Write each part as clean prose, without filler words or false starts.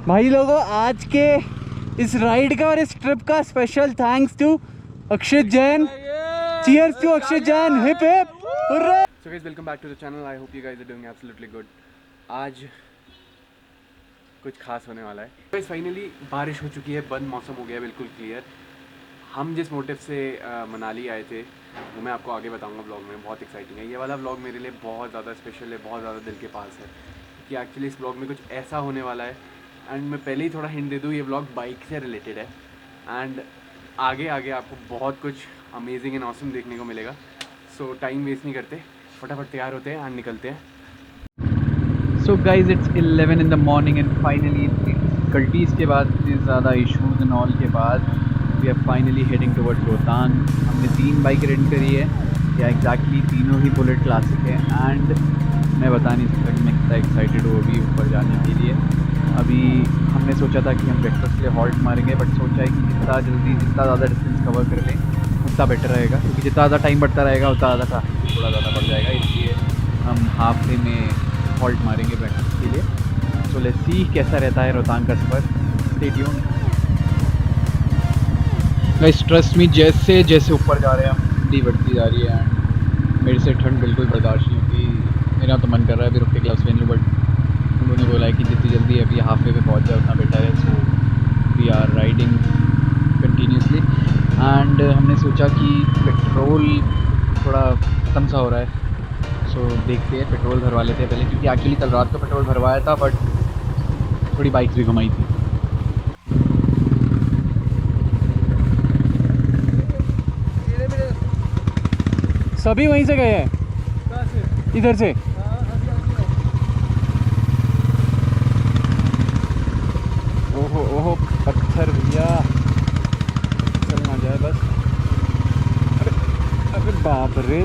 भाई लोगों, आज के इस राइड का और इस ट्रिप का special thanks to Akshit Jain. Cheers to Akshit Jain. Hip hip hurrah. So guys, welcome back to the channel. I hope you guys are doing absolutely good. आज कुछ खास होने वाला है गाइस। फाइनली बारिश हो चुकी है, बंद मौसम हो गया है, बिल्कुल क्लियर। हम जिस मोटिव से मनाली आए थे वो मैं आपको आगे बताऊंगा ब्लॉग में। बहुत एक्साइटिंग है ये वाला ब्लॉग, मेरे लिए बहुत ज़्यादा स्पेशल है, बहुत ज़्यादा दिल के पास है कि एक्चुअली इस ब्लॉग में कुछ ऐसा होने वाला है। एंड मैं पहले ही थोड़ा हिंट दे दूँ, ये ब्लॉग बाइक से रिलेटेड है। एंड आगे आगे आपको बहुत कुछ अमेजिंग एंड ऑसम देखने को मिलेगा। सो टाइम वेस्ट नहीं करते, फटाफट तैयार होते हैं एंड निकलते हैं। So guys, it's 11 in the morning and finally difficulties के बाद, इतने ज़्यादा इशूज़ एंड ऑल के बाद we are finally heading towards Rohtang. हमने 3 बाइक रेंट करी है, या एग्जैक्टली तीनों ही बुलेट क्लासिक है। एंड मैं बता नहीं सकता कि मैं कितना एक्साइटेड हूँ अभी ऊपर जाने के लिए। अभी हमने सोचा था कि हम ब्रेकफास्ट के लिए हॉल्ट मारेंगे, बट सोचा है कि जितना जल्दी जितना ज़्यादा डिस्टेंस कवर कर लें उतना बेटर रहेगा, क्योंकि जितना ज़्यादा टाइम बढ़ता रहेगा उतना ज़्यादा ट्रैफिक भी थोड़ा ज़्यादा बढ़ जाएगा। इसलिए हम हाफ डे में हॉल्ट मारेंगे ब्रेकफास्ट के लिए। सो लेट्स सी कैसा रहता है रोहतांग का सफ़र। Stay tuned guys. Trust me, जैसे जैसे ऊपर जा रहे हैं हम ठंडी बढ़ती जा रही है। एंड मेरे से ठंड बिल्कुल बर्दाश्त नहीं होती। मेरा तो मन कर रहा है अभी रुक के ग्लव्स पहन लूँ, बट उन्होंने बोला है कि जितनी जल्दी अभी हाफ वे पे पहुँच जाए उतना बेटर है। So we are riding continuously. And हमने सोचा कि पेट्रोल थोड़ा ख़त्म सा हो रहा है, सो देखते हैं पेट्रोल भरवा लेते हैं पहले, क्योंकि एक्चुअली कल रात को पेट्रोल भरवाया था बट थोड़ी बाइक्स भी घुमाई थी। सभी वहीं से गए हैं, इधर से। ओहो ओहो पत्थर भैया, चल ना जाए बस। अरे अरे बाप रे।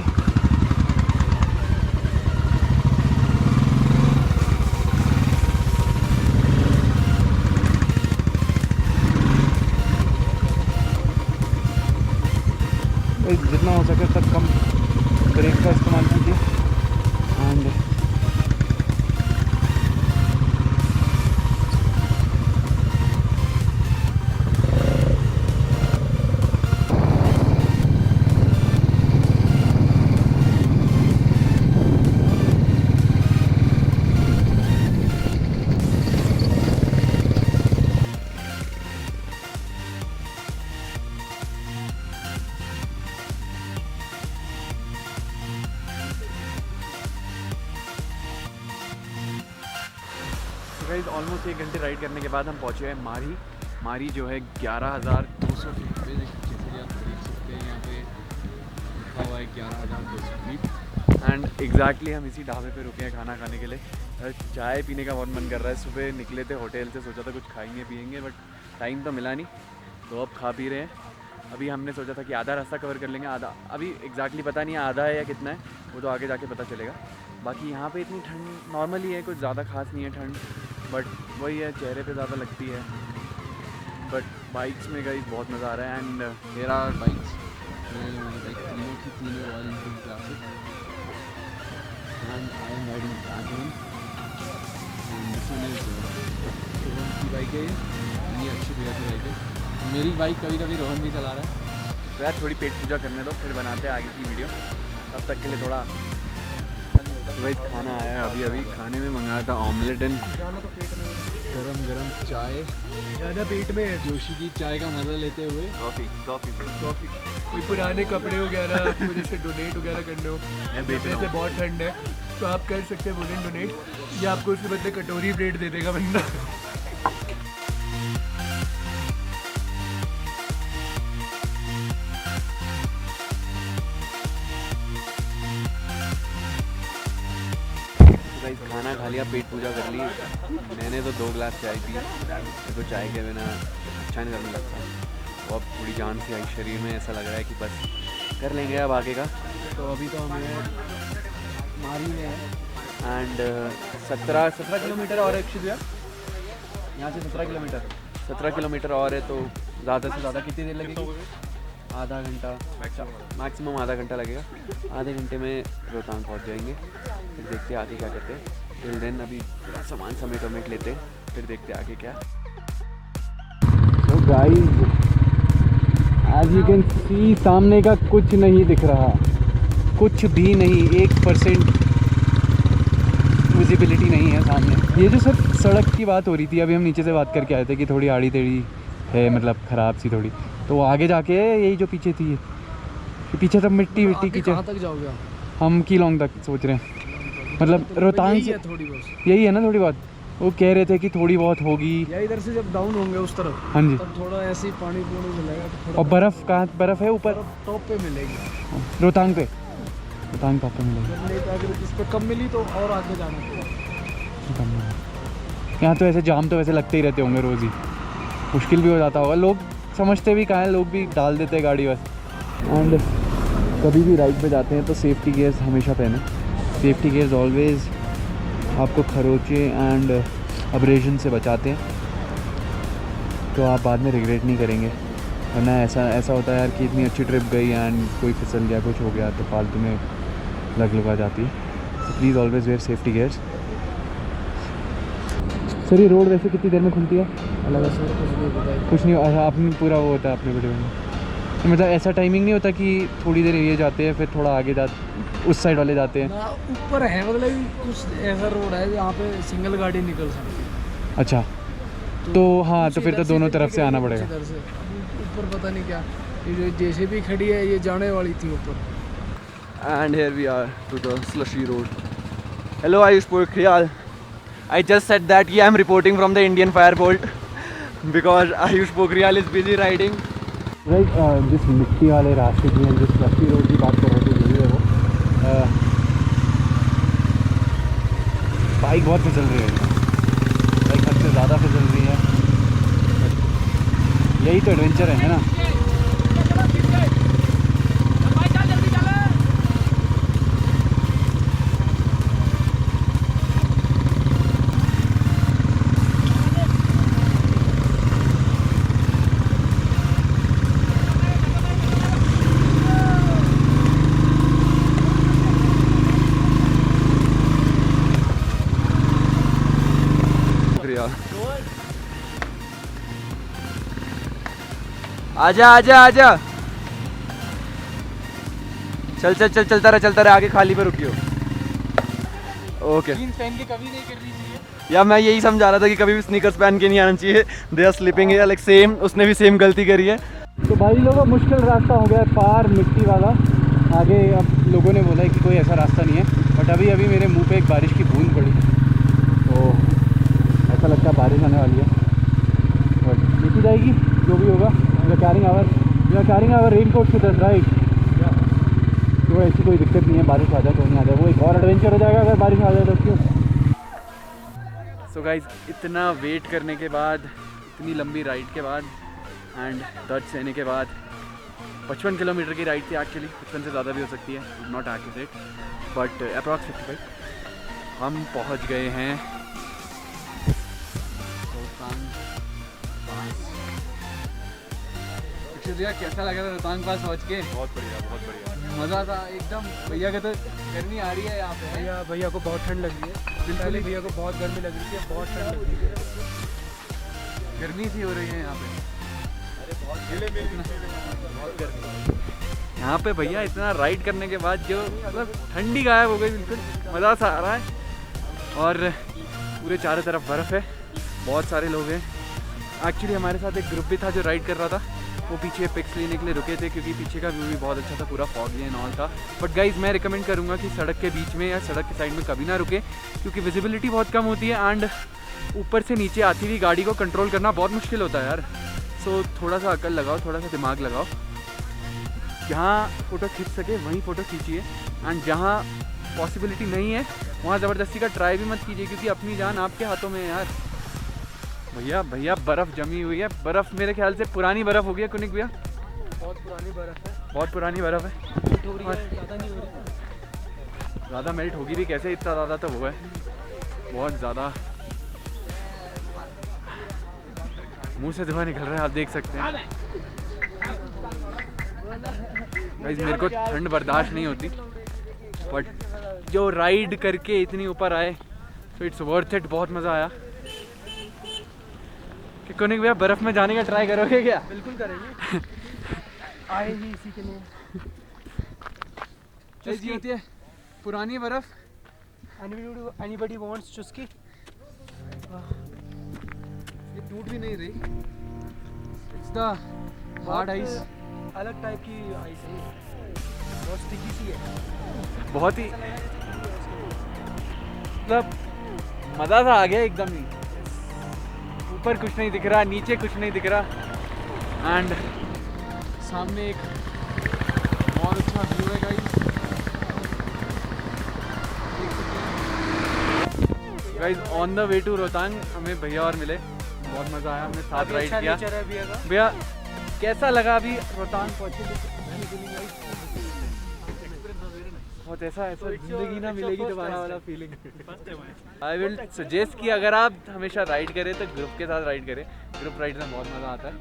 जितना हो सके तब कम ब्रेक का इस्तेमाल कीजिए। एंड गाइस, ऑलमोस्ट 1 घंटे राइड करने के बाद हम पहुँचे हैं मारी। मारी जो है 11,200 फीट पे, जैसे आप देख सकते हैं यहाँ पे लिखा हुआ है 11,200 फीट। एंड एग्जैक्टली हम इसी ढाबे पे रुके हैं खाना खाने के लिए। चाय पीने का बहुत मन कर रहा है। सुबह निकले थे होटल से, सोचा था कुछ खाएंगे पियेंगे, बट टाइम तो मिला नहीं, तो अब खा पी रहे हैं। अभी हमने सोचा था कि आधा रास्ता कवर कर लेंगे, आधा अभी एग्जैक्टली पता नहीं आधा है या कितना है, वो तो आगे जाके पता चलेगा। बाकी यहाँ पे इतनी ठंड नॉर्मल ही है, कुछ ज़्यादा खास नहीं है ठंड, बट वही है, चेहरे पे ज़्यादा लगती है। बट बाइक्स में गई बहुत मज़ा आ रहा है। एंड देयर आर बाइक्स, तीनों की तीनों royal Enfield classic. And I am riding that one. And this one is Rohan की बाइक है, ये अच्छी भैया की बाइक है। मेरी बाइक कभी कभी रोहन भी चला रहा है। तो यार थोड़ी पेट पूजा करने दो, फिर बनाते हैं आगे की वीडियो। तब तक के लिए थोड़ा भाई खाना आया है अभी अभी। खाने में मंगाया था ऑमलेट एंड गरम गरम चाय। ज़्यादा पेट में है। जोशी की चाय का मज़ा लेते हुए कॉफ़ी। कोई पुराने कपड़े वगैरह आपको जैसे डोनेट वगैरह करने हो, जैसे बहुत ठंड है तो आप कर सकते हैं वुडन डोनेट, या आपको उसके बदले कटोरी प्लेट दे देगा बंदा। खाना खा लिया, पेट पूजा कर ली। मैंने तो 2 गिलास चाय पी, मेरे को चाय के बिना अच्छा नहीं करने लगता। तो अब थोड़ी जान सी आई शरीर में, ऐसा लग रहा है कि बस कर लेंगे अब आगे का। तो अभी तो हमें मारी में है। एंड 17 किलोमीटर और है अक्षित भैया, यहाँ से 17 किलोमीटर और है। तो ज़्यादा से ज़्यादा कितनी देर लगेगी? आधा घंटा, मैक्सिमम आधा घंटा लगेगा। आधे घंटे में रोहतांग पहुंच जाएंगे। फिर देखते हैं आगे क्या करते हैं। टिल देन अभी सामान समेट लेते हैं, फिर देखते आगे क्या। तो guys as you can see सामने का कुछ नहीं दिख रहा, कुछ भी नहीं, 1% विजिबिलिटी नहीं है सामने। ये जो सिर्फ सड़क की बात हो रही थी, अभी हम नीचे से बात करके आए थे कि थोड़ी आड़ी टेढ़ी है, मतलब ख़राब सी थोड़ी, तो आगे जाके यही जो पीछे थी, ये पीछे सब मिट्टी विट्टी कीचड़। कहाँ तक जाओगे हम कीलोंग तक सोच रहे हैं, मतलब रोहतांग से थोड़ी बहुत यही है ना थोड़ी बहुत। वो कह रहे थे कि थोड़ी बहुत होगी, या इधर से जब डाउन होंगे उस तरफ, हाँ जी। तब थोड़ा ऐसे ही पानी मिलेगा तो थोड़ा। और बर्फ़ कहाँ, बर्फ़ है ऊपर टॉप पे मिलेगी, रोहतांग पे, रोहतांग टॉप पे मिलेगी। जब नहीं तो अगर इस पे कम मिली तो और आगे जाना पड़ेगा। यहाँ तो ऐसे जाम तो वैसे लगते ही रहते होंगे रोज़ ही, मुश्किल भी हो जाता होगा। लोग समझते भी कहाँ हैं, लोग भी डाल देते हैं गाड़ी बस। एंड कभी भी राइड पे जाते हैं तो सेफ्टी गियर्स हमेशा पहने। सेफ्टी गियर्स ऑलवेज़ आपको खरोचे एंड अब्रेजन से बचाते हैं, तो आप बाद में रिग्रेट नहीं करेंगे। वरना ऐसा होता है यार कि इतनी अच्छी ट्रिप गई एंड कोई फिसल गया, कुछ हो गया, तो फालतू में लग लगा जाती है। तो please always wear safety gears. Sir ये रोड वैसे कितनी देर में खुलती है? अलग अलग कुछ नहीं, अच्छा आपने पूरा वो होता है अपने वीडियो में, तो मतलब ऐसा टाइमिंग नहीं होता कि थोड़ी देर ये जाते हैं फिर थोड़ा आगे उस साइड वाले जाते हैं? ऊपर है, मतलब कुछ ऐसा रोड है जहाँ पे सिंगल गाड़ी निकल सकती है। अच्छा, तो हाँ, तो फिर तो दोनों तरफ से आना पड़ेगा। इधर से ऊपर पता नहीं क्या, ये जो जैसे भी खड़ी है ये जाने वाली थी ऊपर। And here we are to the slushy road. Hello Ayush Pokhriyal. I just said that I'm reporting from the Indian Firebolt because Ayush Pokhriyal is busy riding. Right, जिस मिट्टी वाले रास्ते की, जिस रस्ती रोड की बात कर रहे थे यही है वो। बाइक बहुत फिसल रही है, बाइक हद से ज़्यादा फिसल रही है। यही तो एडवेंचर है ना। आजा आजा आजा, चल चल चल, चलता रहा आगे, खाली पे रुकियो। ओके, पहन के कभी नहीं करनी चाहिए। या मैं यही समझा रहा था कि कभी भी स्नीकर्स पहन के नहीं आना चाहिए। दे आर स्लिपिंग है, लाइक सेम, उसने भी सेम गलती करी है। तो भाई लोगों, मुश्किल रास्ता हो गया है पार, मिट्टी वाला। आगे अब लोगों ने बोला है कि कोई ऐसा रास्ता नहीं है, बट अभी मेरे मुंह पे एक बारिश की बूंद पड़ी, तो ऐसा लगता है बारिश आने वाली है। बट देखी जाएगी जो भी होगा। We are carrying our raincoat with us, right? तो ऐसी कोई दिक्कत नहीं है, बारिश आ जाए तो नहीं आ जाए, वो एक और एडवेंचर हो जाएगा अगर बारिश आ जाए तो। क्यों? सो गाइज, इतना वेट करने के बाद, इतनी लंबी राइड के बाद एंड दर्द सहने के बाद, 55 किलोमीटर की राइड थी एक्चुअली, 55 से ज़्यादा भी हो सकती है, नॉट एक्यूरेट, बट अप्रॉक्स 55। हम पहुंच गए हैं रोहतांग पास। कैसा लगा था रोहतांग पास पहुँच के? बहुत बढ़िया, मज़ा था एकदम। भैया का तो गर्मी आ रही है यहाँ पे। भैया को बहुत ठंड लग रही है। बिल्कुल, भैया को बहुत गर्मी लग रही है, बहुत ठंड लग रही है, गर्मी सी हो रही है यहाँ पे। बहुत गर्मी। यहाँ पे भैया इतना राइड करने के बाद जो मतलब ठंडी गायब हो गई, बिल्कुल मज़ा सा आ रहा है। और पूरे चारों तरफ बर्फ़ है, बहुत सारे लोग हैं। एक्चुअली हमारे साथ एक ग्रुप भी था जो राइड कर रहा था, वो पीछे पिक्स लेने के लिए रुके थे क्योंकि पीछे का व्यू भी बहुत अच्छा था, पूरा फॉगी एंड ऑल था। बट गाइज, मैं रिकमेंड करूँगा कि सड़क के बीच में या सड़क के साइड में कभी ना रुके, क्योंकि विजिबिलिटी बहुत कम होती है एंड ऊपर से नीचे आती हुई गाड़ी को कंट्रोल करना बहुत मुश्किल होता है यार। सो थोड़ा सा अकल लगाओ, थोड़ा सा दिमाग लगाओ, जहाँ फ़ोटो खींच सके वहीं फ़ोटो खींचिए, एंड जहाँ पॉसिबिलिटी नहीं है वहाँ ज़बरदस्ती का ट्राई भी मत कीजिए, क्योंकि अपनी जान आपके हाथों में है यार। भैया बर्फ़ जमी हुई है, बर्फ़ मेरे ख्याल से पुरानी बर्फ़ हो गई है कुनिक भैया, बहुत पुरानी बर्फ़ है, बहुत पुरानी बर्फ़ है। ज़्यादा नहीं हो रही, ज़्यादा मेल्ट होगी भी कैसे, इतना ज़्यादा तो वो है, बहुत ज़्यादा। मुंह से धुआं निकल रहा है, आप देख सकते हैं। गाइस, मेरे को ठंड बर्दाश्त नहीं होती, बट जो राइड करके इतनी ऊपर आए तो इट्स वर्थ इट, बहुत मज़ा आया। कि कोनिक भैया बर्फ़ में जाने का ट्राई करोगे क्या? बिल्कुल करेंगे, आए ही इसी के लिए। चुस्की होती है पुरानी बर्फ़। Anybody wants चुस्की? ये टूट भी नहीं रही। It's the hard ice. अलग टाइप की आइस है, बहुत स्टिकी सी है। बहुत ही मतलब मज़ा सा आ गया एकदम ही। ऊपर कुछ नहीं दिख रहा, नीचे कुछ नहीं दिख रहा, एंड सामने एक बहुत अच्छा व्यू है guys. Guys on the way to Rohtang हमें भैया और मिले, बहुत मज़ा आया, हमने साथ राइड किया। भैया कैसा लगा अभी रोहतांग पहुँचे? बहुत ऐसा जिंदगी ना मिलेगी दोबारा वाला फीलिंग। आई विल सजेस्ट कि अगर आप हमेशा राइड करें तो ग्रुप के साथ राइड करें, ग्रुप राइड में बहुत मज़ा आता है।